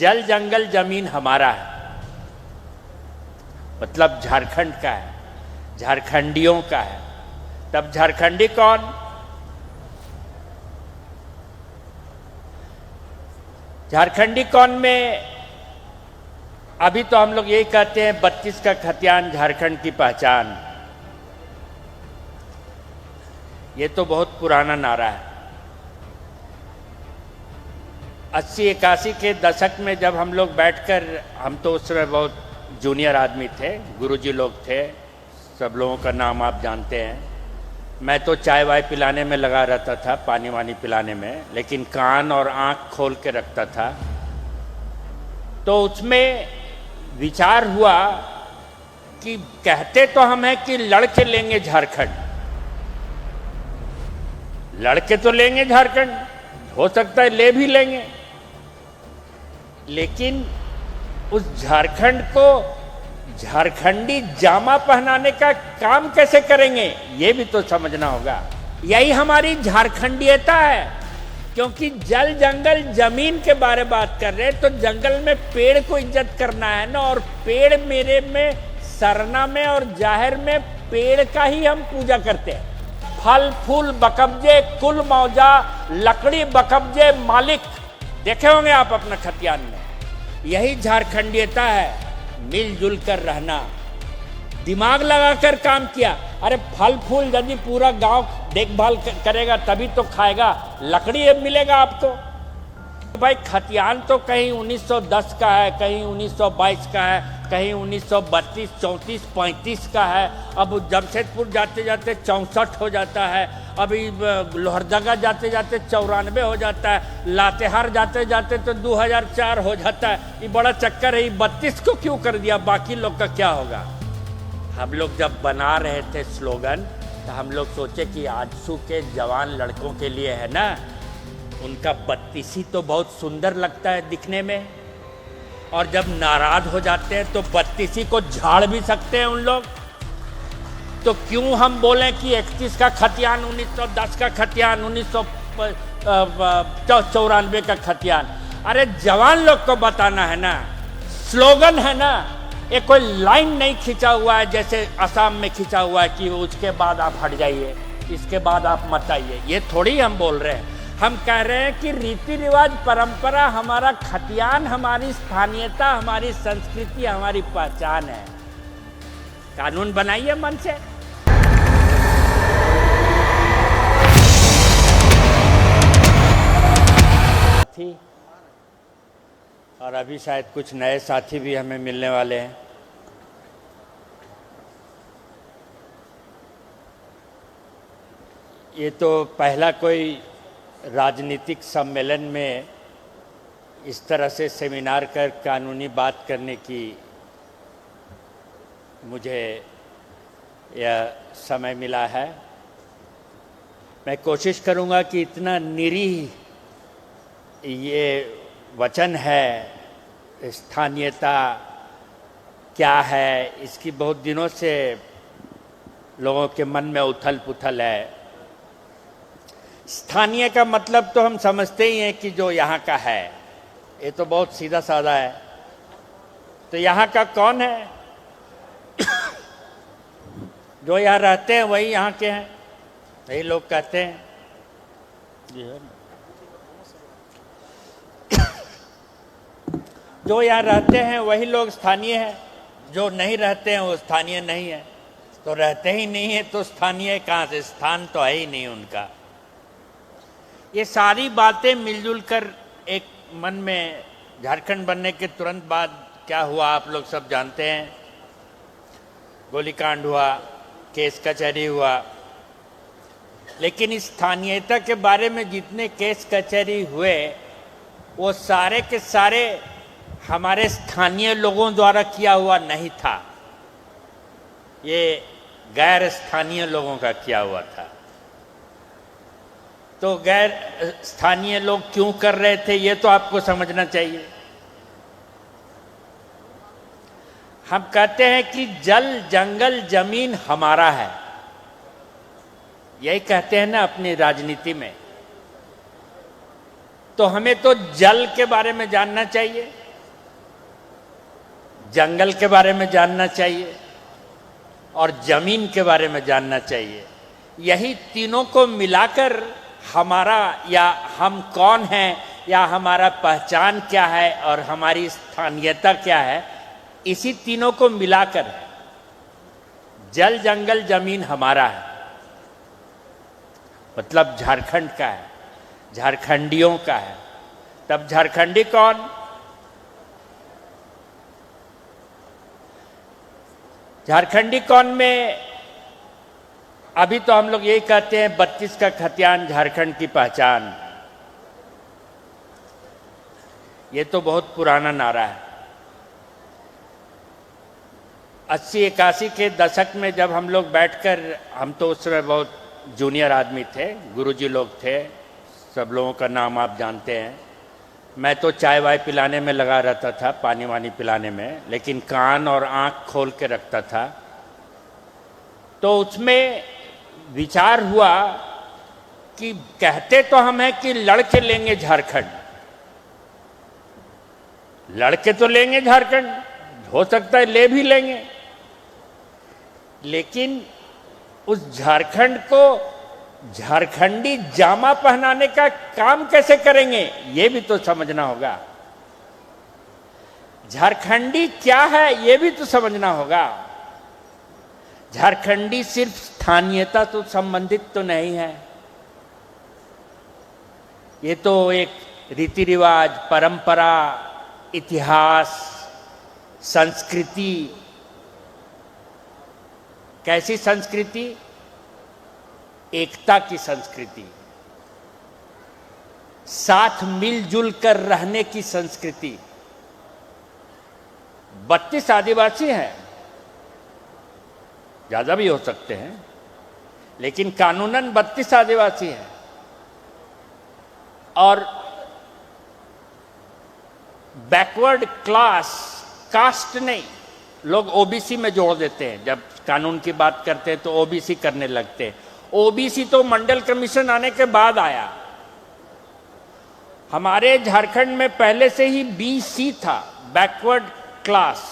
जल जंगल जमीन हमारा है, मतलब झारखंड का है, झारखंडियों का है। तब झारखंडी कौन? झारखंडी कौन में अभी तो हम लोग यही कहते हैं 32 का खतियान झारखंड की पहचान। ये तो बहुत पुराना नारा है। 80-81 के दशक में जब हम लोग बैठकर, हम तो उस समय बहुत जूनियर आदमी थे, गुरुजी लोग थे, सब लोगों का नाम आप जानते हैं। मैं तो चाय वाय पिलाने में लगा रहता था, पानी वानी पिलाने में, लेकिन कान और आंख खोल के रखता था। तो उसमें विचार हुआ कि कहते तो हम हैं कि लड़के लेंगे झारखंड, लड़के तो लेंगे झारखंड, हो सकता है ले भी लेंगे, लेकिन उस झारखंड को झारखंडी जामा पहनाने का काम कैसे करेंगे, ये भी तो समझना होगा। यही हमारी झारखंडीयता है, क्योंकि जल जंगल जमीन के बारे में बात कर रहे हैं तो जंगल में पेड़ को इज्जत करना है ना, और पेड़ मेरे में सरना में और जाहिर में पेड़ का ही हम पूजा करते हैं। फल फूल बकब्जे कुल मौजा, लकड़ी बकब्जे मालिक, देखे होंगे आप अपना खतियान में। यही झारखंडीयता है, मिलजुल कर रहना, दिमाग लगाकर काम किया। अरे फल फूल यदि पूरा गांव देखभाल करेगा तभी तो खाएगा, लकड़ी अब मिलेगा आपको। भाई खतियान तो कहीं 1910 का है, कहीं 1922 का है, कहीं 1932, 34, 35 का है। अब जमशेदपुर जाते जाते 64 हो जाता है, अभी लोहरदगा जाते जाते 94 हो जाता है, लातेहार जाते जाते तो 2004 हो जाता है। ये बड़ा चक्कर है। 32 को क्यों कर दिया, बाकी लोग का क्या होगा? हम लोग जब बना रहे थे स्लोगन तो हम लोग सोचे कि आजसू के जवान लड़कों के लिए है ना, उनका 32 तो बहुत सुंदर लगता है दिखने में, और जब नाराज हो जाते हैं तो 32 को झाड़ भी सकते हैं उन लोग। तो क्यों हम बोलें कि 31 का खतियान, 1910 का खतियान, 1994 का खतियान? अरे जवान लोग को बताना है ना, स्लोगन है ना, ये कोई लाइन नहीं खींचा हुआ है जैसे असम में खींचा हुआ है कि उसके बाद आप हट जाइए, इसके बाद आप मत आइए। ये थोड़ी हम बोल रहे हैं, हम कह रहे हैं कि रीति रिवाज परंपरा हमारा खतियान, हमारी स्थानीयता, हमारी संस्कृति, हमारी पहचान है। कानून बनाइए मन से। और अभी शायद कुछ नए साथी भी हमें मिलने वाले हैं। ये तो पहला कोई राजनीतिक सम्मेलन में इस तरह से सेमिनार कर कानूनी बात करने की मुझे यह समय मिला है। मैं कोशिश करूंगा कि इतना निरीह ये वचन है, स्थानीयता क्या है, इसकी बहुत दिनों से लोगों के मन में उथल पुथल है। स्थानीय का मतलब तो हम समझते ही हैं कि जो यहाँ का है, ये तो बहुत सीधा साधा है। तो यहाँ का कौन है? जो यहाँ रहते हैं वही यहाँ के हैं, यही लोग कहते हैं। जो यहाँ रहते हैं वही लोग स्थानीय हैं, जो नहीं रहते हैं वो स्थानीय नहीं है। तो रहते ही नहीं है तो स्थानीय कहाँ से? स्थान तो है ही नहीं उनका। ये सारी बातें मिलजुल कर एक मन में, झारखंड बनने के तुरंत बाद क्या हुआ आप लोग सब जानते हैं। गोलीकांड हुआ, केस कचहरी हुआ, लेकिन इस स्थानीयता के बारे में जितने केस कचहरी हुए वो सारे के सारे हमारे स्थानीय लोगों द्वारा किया हुआ नहीं था, ये गैर स्थानीय लोगों का किया हुआ था। तो गैर स्थानीय लोग क्यों कर रहे थे ये तो आपको समझना चाहिए। हम कहते हैं कि जल जंगल जमीन हमारा है, यही कहते हैं ना अपनी राजनीति में। तो हमें तो जल के बारे में जानना चाहिए, जंगल के बारे में जानना चाहिए और जमीन के बारे में जानना चाहिए। यही तीनों को मिलाकर हमारा या हम कौन हैं या हमारा पहचान क्या है और हमारी स्थानीयता क्या है, इसी तीनों को मिलाकर है। जल जंगल जमीन हमारा है, मतलब झारखंड का है, झारखंडियों का है। तब झारखंडी कौन? झारखंडी कौन में अभी तो हम लोग यही कहते हैं 32 का खतियान झारखंड की पहचान। ये तो बहुत पुराना नारा है। 80-81 के दशक में जब हम लोग बैठकर, हम तो उस समय बहुत जूनियर आदमी थे, गुरुजी लोग थे, सब लोगों का नाम आप जानते हैं। मैं तो चाय वाय पिलाने में लगा रहता था, पानी वानी पिलाने में, लेकिन कान और आंख खोल के रखता था। तो उसमें विचार हुआ कि कहते तो हम हैं कि लड़के लेंगे झारखंड, लड़के तो लेंगे झारखंड, हो सकता है ले भी लेंगे, लेकिन उस झारखंड को झारखंडी जामा पहनाने का काम कैसे करेंगे, ये भी तो समझना होगा। झारखंडी क्या है, ये भी तो समझना होगा। झारखंडी सिर्फ स्थानीयता तो संबंधित तो नहीं है, ये तो एक रीति रिवाज, परंपरा, इतिहास, संस्कृति। कैसी संस्कृति? एकता की संस्कृति, साथ मिलजुल कर रहने की संस्कृति। 32 आदिवासी हैं, ज्यादा भी हो सकते हैं, लेकिन कानूनन 32 आदिवासी हैं। और बैकवर्ड क्लास, कास्ट नहीं, लोग ओबीसी में जोड़ देते हैं। जब कानून की बात करते हैं तो ओबीसी करने लगते हैं। ओबीसी तो मंडल कमीशन आने के बाद आया। हमारे झारखंड में पहले से ही बीसी था, बैकवर्ड क्लास,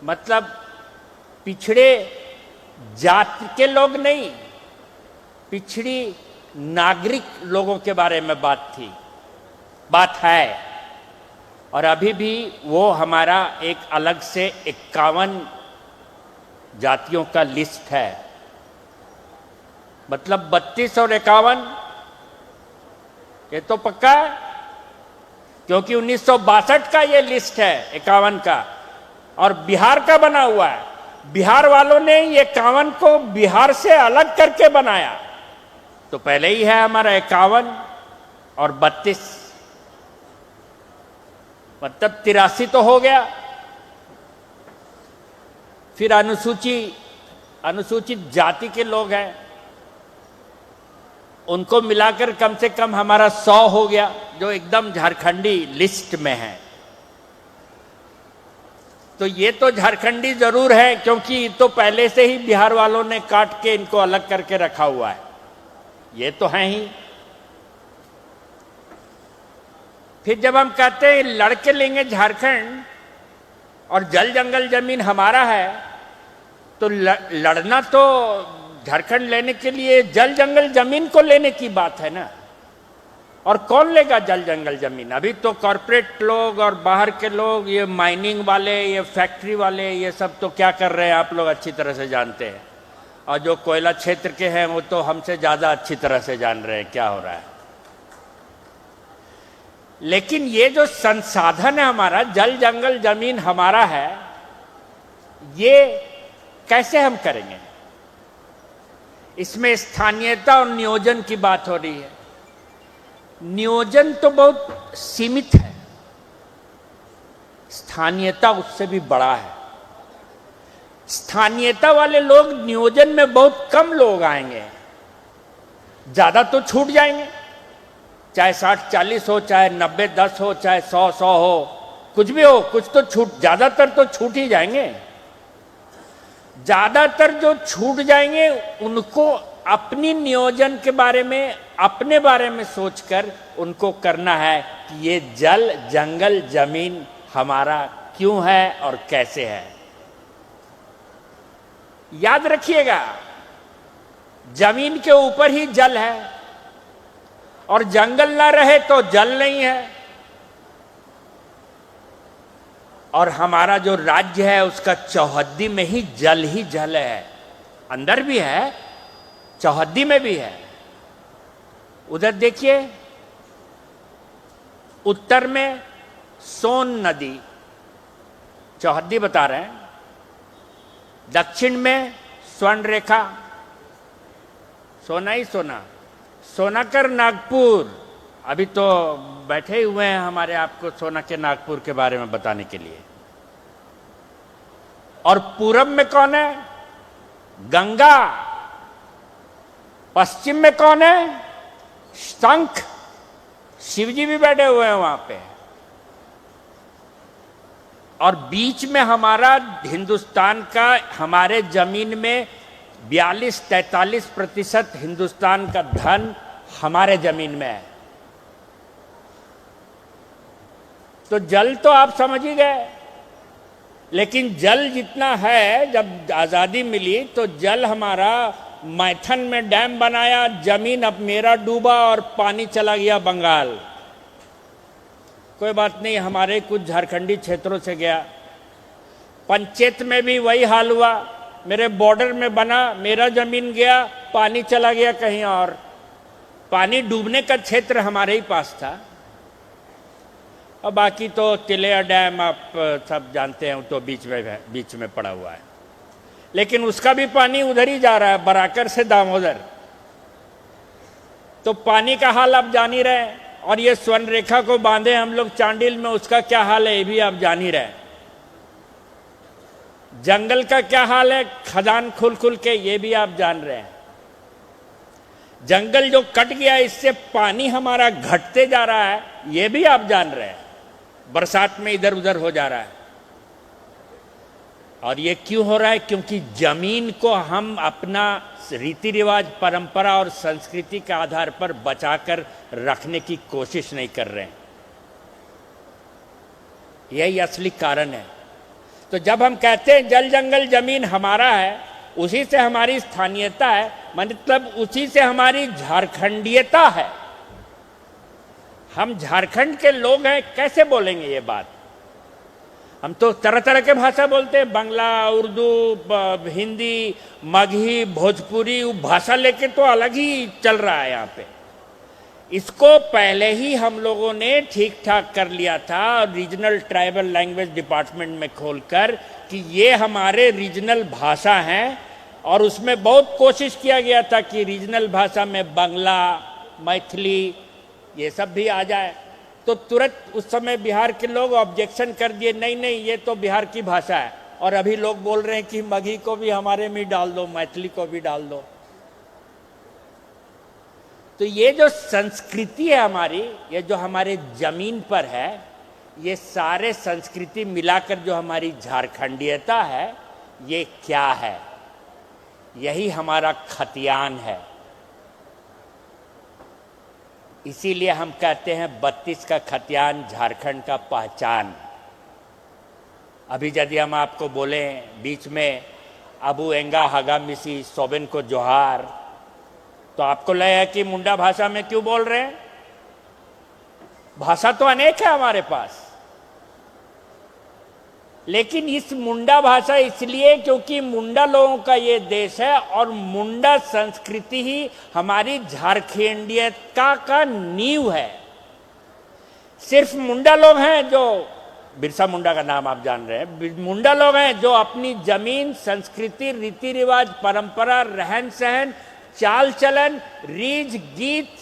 मतलब पिछड़े जाति के लोग नहीं, पिछड़ी नागरिक लोगों के बारे में बात थी, बात है। और अभी भी वो हमारा एक अलग से 51 जातियों का लिस्ट है, मतलब 32 और 51 ये तो पक्का है, क्योंकि 1962 का ये लिस्ट है 51 का, और बिहार का बना हुआ है। बिहार वालों ने ये 51 को बिहार से अलग करके बनाया, तो पहले ही है हमारा 51 और 32, मतलब 83 तो हो गया। फिर अनुसूचित जाति के लोग हैं, उनको मिलाकर कम से कम हमारा 100 हो गया, जो एकदम झारखंडी लिस्ट में है। तो ये तो झारखंडी जरूर है, क्योंकि तो पहले से ही बिहार वालों ने काट के इनको अलग करके रखा हुआ है, ये तो है ही। फिर जब हम कहते हैं लड़के लेंगे झारखंड और जल जंगल जमीन हमारा है, तो लड़ना तो झारखंड लेने के लिए जल जंगल जमीन को लेने की बात है ना। और कौन लेगा जल जंगल जमीन? अभी तो कॉरपोरेट लोग और बाहर के लोग, ये माइनिंग वाले, ये फैक्ट्री वाले, ये सब तो क्या कर रहे हैं आप लोग अच्छी तरह से जानते हैं। और जो कोयला क्षेत्र के हैं वो तो हमसे ज्यादा अच्छी तरह से जान रहे हैं क्या हो रहा है। लेकिन ये जो संसाधन है हमारा, जल जंगल जमीन हमारा है, ये कैसे हम करेंगे? इसमें स्थानीयता और नियोजन की बात हो रही है। नियोजन तो बहुत सीमित है, स्थानीयता उससे भी बड़ा है। स्थानीयता वाले लोग नियोजन में बहुत कम लोग आएंगे, ज्यादा तो छूट जाएंगे, चाहे 60-40 हो, चाहे 90-10 हो, चाहे 100-100 हो, कुछ भी हो, कुछ तो छूट, ज्यादातर तो छूट ही जाएंगे। ज्यादातर जो छूट जाएंगे उनको अपनी नियोजन के बारे में, अपने बारे में सोचकर उनको करना है कि ये जल जंगल जमीन हमारा क्यों है और कैसे है। याद रखिएगा, जमीन के ऊपर ही जल है और जंगल ना रहे तो जल नहीं है। और हमारा जो राज्य है उसका चौहद्दी में ही जल है, अंदर भी है, चौहद्दी में भी है। उधर देखिए, उत्तर में सोन नदी, चौहद्दी बता रहे हैं। दक्षिण में स्वर्ण रेखा, सोना ही सोना, सोनाकर नागपुर। अभी तो बैठे हुए हैं हमारे आपको सोना के नागपुर के बारे में बताने के लिए। और पूरब में कौन है? गंगा। पश्चिम में कौन है? शंख, शिवजी भी बैठे हुए हैं वहां पे। और बीच में हमारा हिंदुस्तान का, हमारे जमीन में 42-43% हिंदुस्तान का धन हमारे जमीन में है। तो जल तो आप समझ ही गए, लेकिन जल जितना है, जब आजादी मिली तो जल हमारा, मैथन में डैम बनाया, जमीन अब मेरा डूबा और पानी चला गया बंगाल। कोई बात नहीं, हमारे कुछ झारखंडी क्षेत्रों से गया। पंचेत में भी वही हाल हुआ, मेरे बॉर्डर में बना, मेरा जमीन गया, पानी चला गया कहीं और। पानी डूबने का क्षेत्र हमारे ही पास था। और बाकी तो तिलैया डैम आप सब जानते हैं, तो बीच में पड़ा हुआ है, लेकिन उसका भी पानी उधर ही जा रहा है, बराकर से दामोदर। तो पानी का हाल आप जान ही रहे। और ये स्वर्ण रेखा को बांधे हम लोग चांडिल में, उसका क्या हाल है ये भी आप जान ही रहे। जंगल का क्या हाल है, खदान खुल के, ये भी आप जान रहे हैं। जंगल जो कट गया, इससे पानी हमारा घटते जा रहा है, ये भी आप जान रहे हैं। बरसात में इधर उधर हो जा रहा है। और ये क्यों हो रहा है? क्योंकि जमीन को हम अपना रीति रिवाज, परंपरा और संस्कृति के आधार पर बचाकर रखने की कोशिश नहीं कर रहे हैं। यही असली कारण है। तो जब हम कहते हैं जल जंगल जमीन हमारा है, उसी से हमारी स्थानीयता है, मतलब उसी से हमारी झारखंडीयता है। हम झारखंड के लोग हैं, कैसे बोलेंगे ये बात? हम तो तरह तरह के भाषा बोलते हैं, बांग्ला, उर्दू, हिंदी, मगही, भोजपुरी, भाषा लेके तो अलग ही चल रहा है यहाँ पे। इसको पहले ही हम लोगों ने ठीक ठाक कर लिया था रीजनल ट्राइबल लैंग्वेज डिपार्टमेंट में खोलकर कि ये हमारे रीजनल भाषा हैं। और उसमें बहुत कोशिश किया गया था कि रीजनल भाषा में बांग्ला, मैथिली, ये सब भी आ जाए। तो तुरंत उस समय बिहार के लोग ऑब्जेक्शन कर दिए, नहीं नहीं ये तो बिहार की भाषा है। और अभी लोग बोल रहे हैं कि मगही को भी हमारे में डाल दो, मैथिली को भी डाल दो। तो ये जो संस्कृति है हमारी, ये जो हमारे जमीन पर है, ये सारे संस्कृति मिलाकर जो हमारी झारखंडीयता है, ये क्या है? यही हमारा खतियान है। इसीलिए हम कहते हैं 32 का खतियान झारखंड का पहचान। अभी यदि हम आपको बोले बीच में अबू एंगा हगा मिसी सोबेन को जोहार, तो आपको लगेगा कि मुंडा भाषा में क्यों बोल रहे हैं? भाषा तो अनेक है हमारे पास, लेकिन इस मुंडा भाषा इसलिए क्योंकि मुंडा लोगों का ये देश है और मुंडा संस्कृति ही हमारी झारखंडीयता का नींव है। सिर्फ मुंडा लोग हैं जो, बिरसा मुंडा का नाम आप जान रहे हैं, मुंडा लोग हैं जो अपनी जमीन, संस्कृति, रीति रिवाज, परंपरा, रहन सहन, चाल चलन, रीझ गीत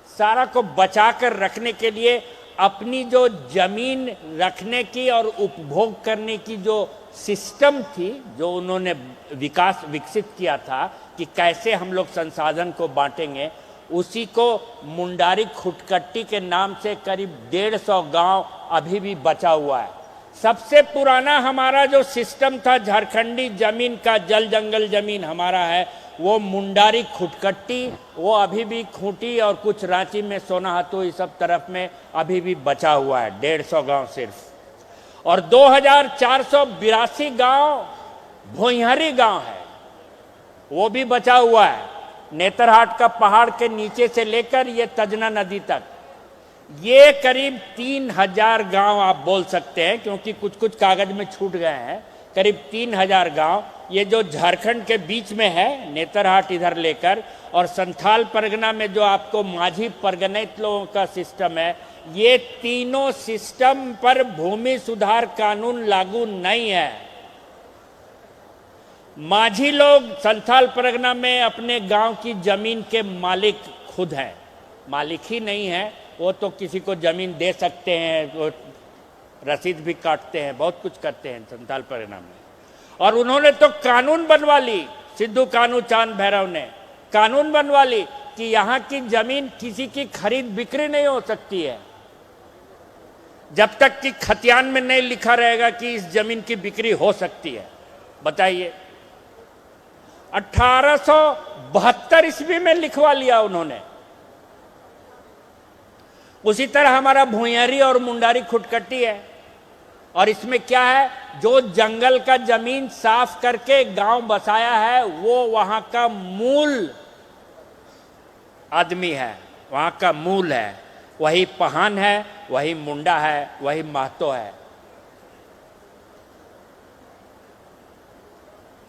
सारा को बचाकर रखने के लिए अपनी जो जमीन रखने की और उपभोग करने की जो सिस्टम थी, जो उन्होंने विकसित किया था कि कैसे हम लोग संसाधन को बांटेंगे, उसी को मुंडारी खुटकट्टी के नाम से करीब 150 गांव अभी भी बचा हुआ है। सबसे पुराना हमारा जो सिस्टम था झारखंडी जमीन का, जल जंगल जमीन हमारा है, वो मुंडारी खुटकट्टी, वो अभी भी खूंटी और कुछ रांची में सोनाहातू इस सब तरफ में अभी भी बचा हुआ है, 150 गांव सिर्फ। और 2482 गांव भोइहारी गांव है, वो भी बचा हुआ है। नेतरहाट का पहाड़ के नीचे से लेकर ये तजना नदी तक, ये करीब 3000 गांव आप बोल सकते हैं, क्योंकि कुछ कुछ कागज में छूट गए हैं। करीब 3000 गांव ये जो झारखंड के बीच में है, नेतरहाट इधर लेकर, और संथाल परगना में जो आपको माझी परगनित लोगों का सिस्टम है, ये तीनों सिस्टम पर भूमि सुधार कानून लागू नहीं है। माझी लोग संथाल परगना में अपने गांव की जमीन के मालिक खुद हैं, मालिक ही नहीं है, वो तो किसी को जमीन दे सकते हैं, वो रसीद भी काटते हैं, बहुत कुछ करते हैं संथाल परगना में। और उन्होंने तो कानून बनवा ली, सिद्धू कानू चांद भैरव ने कानून बनवा ली कि यहाँ की जमीन किसी की खरीद बिक्री नहीं हो सकती है, जब तक कि खतियान में नहीं लिखा रहेगा कि इस जमीन की बिक्री हो सकती है। बताइए, 1872 ईस्वी में लिखवा लिया उन्होंने। उसी तरह हमारा भुइयारी और मुंडारी खुटकट्टी है, और इसमें क्या है, जो जंगल का जमीन साफ करके गांव बसाया है वो वहां का मूल आदमी है, वहां का मूल है, वही पहान है, वही मुंडा है, वही महतो है।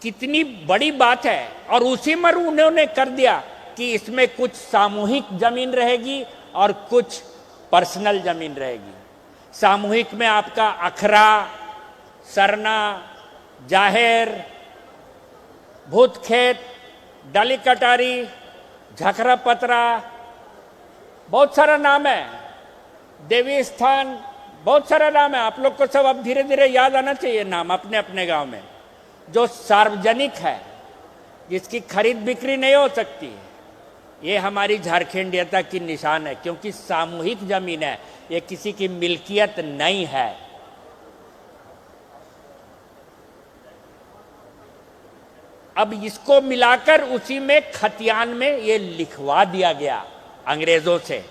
कितनी बड़ी बात है। और उसी में उन्होंने कर दिया कि इसमें कुछ सामूहिक जमीन रहेगी और कुछ पर्सनल जमीन रहेगी। सामूहिक में आपका अखरा, सरना, जाहेर, भूत खेत, डाली कटारी, झकरा पतरा, बहुत सारा नाम है, देवी स्थान, बहुत सारा नाम है। आप लोग को सब अब धीरे धीरे याद आना चाहिए नाम अपने अपने गांव में। जो सार्वजनिक है, जिसकी खरीद बिक्री नहीं हो सकती, ये हमारी झारखंडियता की निशान है, क्योंकि सामूहिक जमीन है, ये किसी की मिल्कियत नहीं है। अब इसको मिलाकर उसी में खतियान में ये लिखवा दिया गया अंग्रेजों से।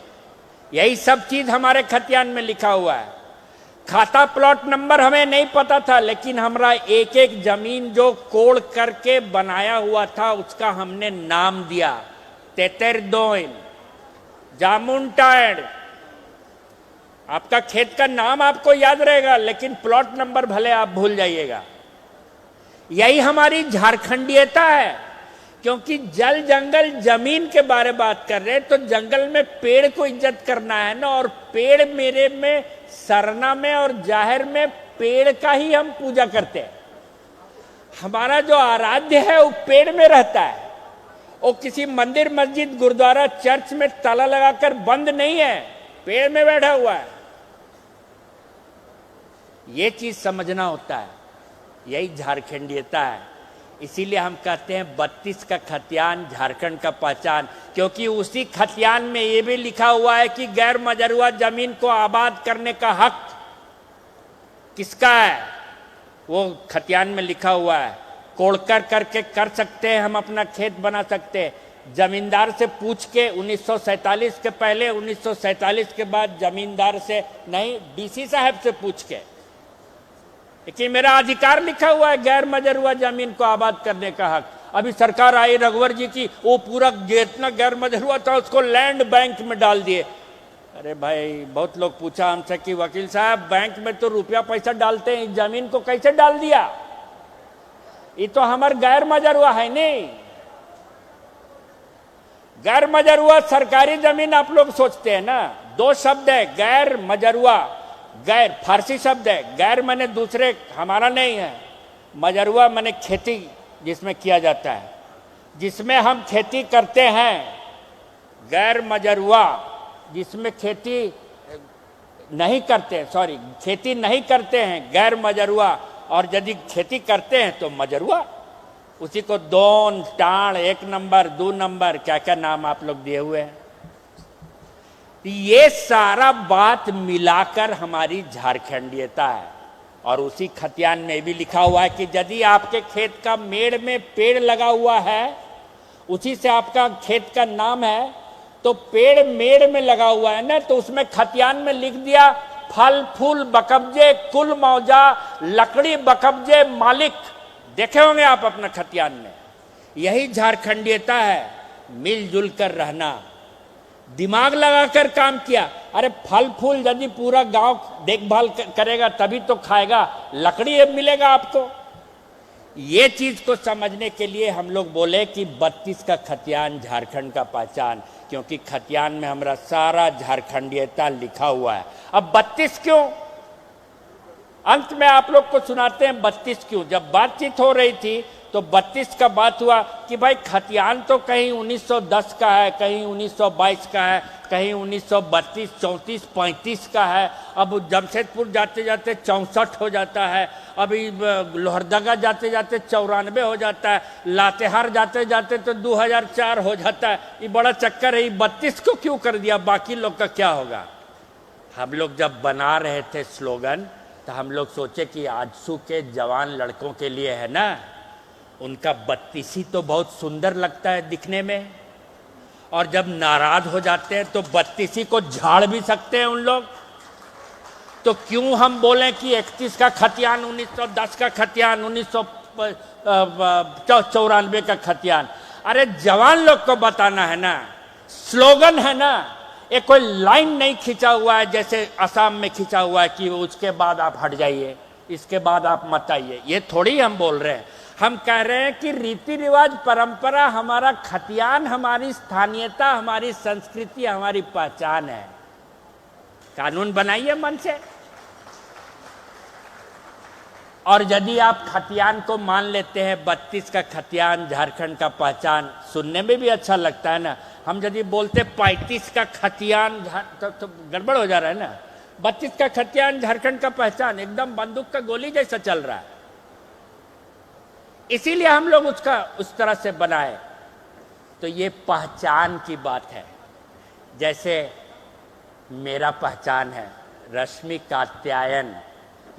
यही सब चीज हमारे खतियान में लिखा हुआ है। खाता प्लॉट नंबर हमें नहीं पता था, लेकिन हमारा एक एक जमीन जो कोड़ करके बनाया हुआ था उसका हमने नाम दिया, तेतेरदोइन, जामुनटाइड। आपका खेत का नाम आपको याद रहेगा, लेकिन प्लॉट नंबर भले आप भूल जाइएगा। यही हमारी झारखंडियता है, क्योंकि जल जंगल जमीन के बारे में बात कर रहे हैं तो जंगल में पेड़ को इज्जत करना है ना। और पेड़ मेरे में सरना में और जाहिर में पेड़ का ही हम पूजा करते हैं। हमारा जो आराध्य है वो पेड़ में रहता है, वो किसी मंदिर, मस्जिद, गुरुद्वारा, चर्च में ताला लगाकर बंद नहीं है, पेड़ में बैठा हुआ है। ये चीज समझना होता है, यही झारखंडियता है। इसीलिए हम कहते हैं 32 का खतियान झारखंड का पहचान, क्योंकि उसी खतियान में ये भी लिखा हुआ है कि गैर मजरूआ जमीन को आबाद करने का हक किसका है, वो खतियान में लिखा हुआ है। कोड़कर करके कर सकते हैं, हम अपना खेत बना सकते हैं। जमींदार से पूछ के 1947 के पहले, 1947 के बाद जमींदार से नहीं, डीसी साहब से पूछ के, लेकिन मेरा अधिकार लिखा हुआ है गैर मजरूआ जमीन को आबाद करने का हक। अभी सरकार आई रघुवर जी की, वो पूरा जितना गैर मजरूआ था उसको लैंड बैंक में डाल दिए। अरे भाई, बहुत लोग पूछा हमसे कि वकील साहब, बैंक में तो रुपया पैसा डालते हैं, जमीन को कैसे डाल दिया? ये तो हमार गैर मजरूआ है नहीं। गैर मजरूआ सरकारी जमीन आप लोग सोचते हैं ना, दो शब्द है, गैर मजरूआ। गैर फारसी शब्द है, गैर माने दूसरे, हमारा नहीं है। मजरूआ माने खेती जिसमें किया जाता है, जिसमें हम खेती करते हैं। गैर मजरूआ जिसमें खेती नहीं करते, सॉरी, खेती नहीं करते हैं, गैर मजरूआ। और यदि खेती करते हैं तो मजरूआ। उसी को दोन, टाण, 1 नंबर, 2 नंबर, क्या क्या नाम आप लोग दिए हुए हैं। ये सारा बात मिलाकर हमारी झारखंडियता है। और उसी खतियान में भी लिखा हुआ है कि यदि आपके खेत का मेड़ में पेड़ लगा हुआ है, उसी से आपका खेत का नाम है, तो पेड़ मेड़ में लगा हुआ है ना, तो उसमें खतियान में लिख दिया फल फूल बकब्जे कुल मौजा, लकड़ी बकब्जे मालिक। देखे होंगे आप अपना खतियान में, यही झारखंडीयता है, मिलजुल कर रहना, दिमाग लगाकर काम किया। अरे फल फूल यदि पूरा गांव देखभाल करेगा तभी तो खाएगा, लकड़ी मिलेगा आपको। ये चीज को समझने के लिए हम लोग बोले कि 32 का खतियान झारखंड का पहचान, क्योंकि खतियान में हमारा सारा झारखंडीयता लिखा हुआ है। अब 32 क्यों, अंत में आप लोग को सुनाते हैं 32 क्यों। जब बातचीत हो रही थी तो 32 का बात हुआ कि भाई खतियान तो कहीं 1910 का है, कहीं 1922 का है, कहीं 1932, 34, 35 का है। अब जमशेदपुर जाते जाते 64 हो जाता है, अभी लोहरदगा जाते जाते 94 हो जाता है, लातेहार जाते जाते तो 2004 हो जाता है। ये बड़ा चक्कर है। 32 को क्यों कर दिया, बाकी लोग का क्या होगा। हम लोग जब बना रहे थे स्लोगन तो हम लोग सोचे कि आजसू के जवान लड़कों के लिए है ना, उनका 32 तो बहुत सुंदर लगता है दिखने में, और जब नाराज हो जाते हैं तो 32 को झाड़ भी सकते हैं उन लोग। तो क्यों हम बोलें कि 31 का खतियान, 1910 का खतियान, 1994 का खतियान। अरे जवान लोग को बताना है ना, स्लोगन है ना, एक कोई लाइन नहीं खींचा हुआ है जैसे असम में खींचा हुआ है कि उसके बाद आप हट जाइए, इसके बाद आप मत आइए। ये थोड़ी हम बोल रहे हैं, हम कह रहे हैं कि रीति रिवाज परंपरा, हमारा खतियान हमारी स्थानीयता, हमारी संस्कृति, हमारी पहचान है। कानून बनाइए मन से। और यदि आप खतियान को मान लेते हैं, 32 का खतियान झारखंड का पहचान, सुनने में भी अच्छा लगता है ना। हम यदि बोलते 35 का खतियान तो गड़बड़ हो जा रहा है ना। 32 का खतियान झारखंड का पहचान एकदम बंदूक का गोली जैसा चल रहा है, इसीलिए हम लोग उसका उस तरह से बनाए। तो ये पहचान की बात है। जैसे मेरा पहचान है रश्मि कात्यायन,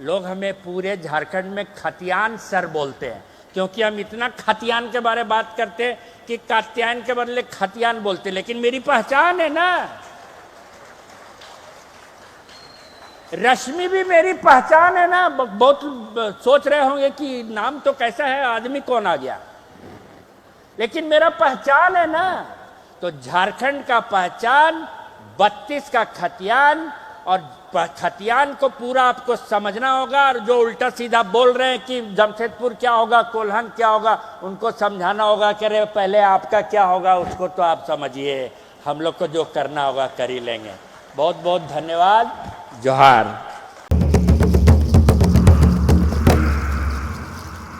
लोग हमें पूरे झारखंड में खतियान सर बोलते हैं, क्योंकि हम इतना खतियान के बारे में बात करते हैं कि कात्यायन के बदले खतियान बोलते हैं। लेकिन मेरी पहचान है ना, रश्मि भी मेरी पहचान है ना। बहुत सोच रहे होंगे कि नाम तो कैसा है, आदमी कौन आ गया, लेकिन मेरा पहचान है ना। तो झारखंड का पहचान 32 का खतियान, और खतियान को पूरा आपको समझना होगा। और जो उल्टा सीधा बोल रहे हैं कि जमशेदपुर क्या होगा, कोल्हन क्या होगा, उनको समझाना होगा कि अरे पहले आपका क्या होगा, उसको तो आप समझिए, हम लोग को जो करना होगा कर ही लेंगे। बहुत बहुत धन्यवाद। जोहार।